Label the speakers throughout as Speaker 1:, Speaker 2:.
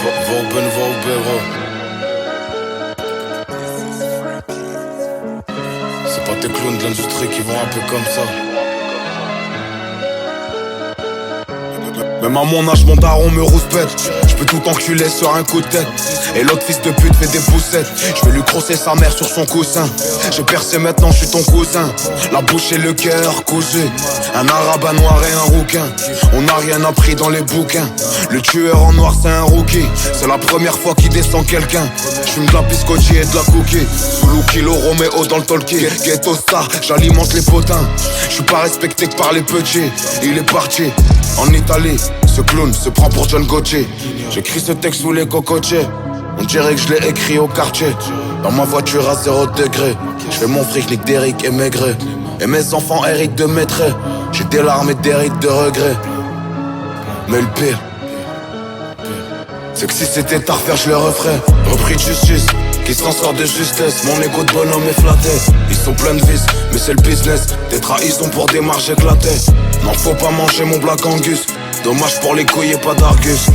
Speaker 1: Vauben, Vaubero. C'est pas tes clowns de l'industrie qui vont un peu comme ça. Même à mon âge, mon daron me rouspète. J'peux tout enculer sur un coup de tête. Et l'autre fils de pute fait des poussettes. J'vais lui crosser sa mère sur son coussin. J'ai percé maintenant, j'suis ton cousin. La bouche et le cœur cousu. Un arabe, un noir et un rouquin. On n'a rien appris dans les bouquins. Le tueur en noir c'est un rookie. C'est la première fois qu'il descend quelqu'un. J'fume de la biscotti et de la cookie. Sous kilo Roméo dans le talkie. Ghetto star, j'alimente les potins. J'suis pas respecté que par les petits. Il est parti en Italie. Ce clown se prend pour John Gauthier. J'écris ce texte sous les cocotiers. On dirait que je l'ai écrit au quartier. Dans ma voiture à 0 degré. J'fais mon fric, nique d'Eric et Maigret. Et mes enfants héritent de maîtrise. J'ai des larmes et des rides de regret. Mais le pire, c'est que si c'était à refaire, je le referais. Repris de justice, qui s'en sort de justesse. Mon égo de bonhomme est flatté. Ils sont pleins de vices, mais c'est le business. Des trahisons pour des marges éclatées. Non, faut pas manger mon Black Angus. Dommage pour les couilles et pas d'argus.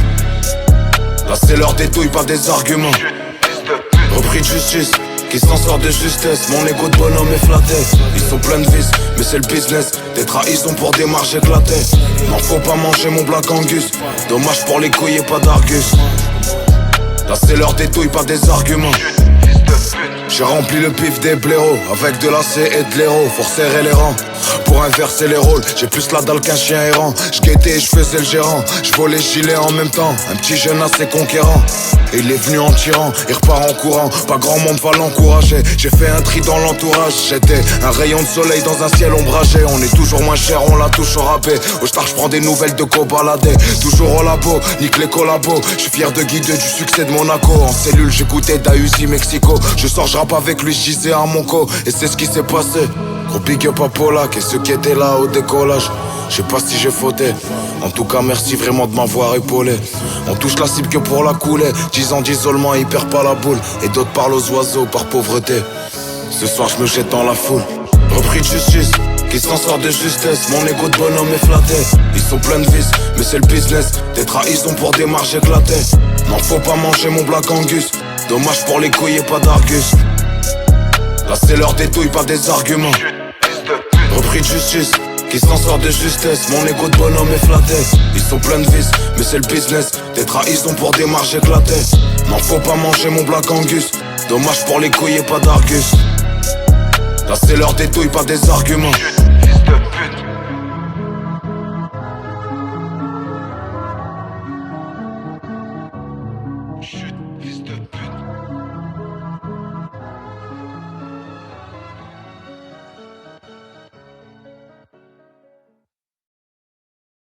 Speaker 1: Là c'est l'heure des douilles, pas des arguments. Repris de justice, qui s'en sort de justesse. Mon égo de bonhomme est flatté. Ils sont pleins de vices, mais c'est le business. Des trahisons pour des marges éclatées. Non, faut pas manger mon Black Angus. Dommage pour les couilles et pas d'argus. Là c'est l'heure des douilles, pas des arguments. J'ai rempli le pif des blaireaux avec de l'acé et de l'héros. Faut serrer les rangs pour inverser les rôles. J'ai plus la dalle qu'un chien errant. J'guettais et j'faisais le gérant. J'volais gilet en même temps. Un petit jeune assez conquérant. Et il est venu en tirant, il repart en courant. Pas grand monde va l'encourager. J'ai fait un tri dans l'entourage. J'étais un rayon de soleil dans un ciel ombragé. On est toujours moins cher, on la touche au rabais. Au star j'prends des nouvelles de cobaladé. Toujours au labo, nique les collabos. J'suis fier de guider du succès de Monaco. En cellule j'écoutais Dahuzi Mexico. Je sors, j'rappe avec lui, j'gisais à Monco. Et c'est ce qui s'est passé. Gros big up à Polak et ceux qui étaient là au décollage. Je sais pas si j'ai fauté. En tout cas merci vraiment de m'avoir épaulé. On touche la cible que pour la couler. 10 ans d'isolement, il perd pas la boule. Et d'autres parlent aux oiseaux par pauvreté. Ce soir je me jette dans la foule. Repris de justice, qui s'en sort de justesse. Mon égo de bonhomme est flatté. Ils sont pleins de vices, mais c'est le business. Des trahisons pour des marges éclatées. Non, faut pas manger mon Black Angus. Dommage pour les couilles et pas d'argus. Là c'est l'heure des douilles, pas des arguments. Repris de justice, qui s'en sort de justesse. Mon égo de bonhomme est flatté. Ils sont pleins de vices, mais c'est le business. Des trahisons pour des marges éclatées. Non, faut pas manger mon Black Angus. Dommage pour les couilles et pas d'argus. Là c'est l'heure des douilles, pas des arguments.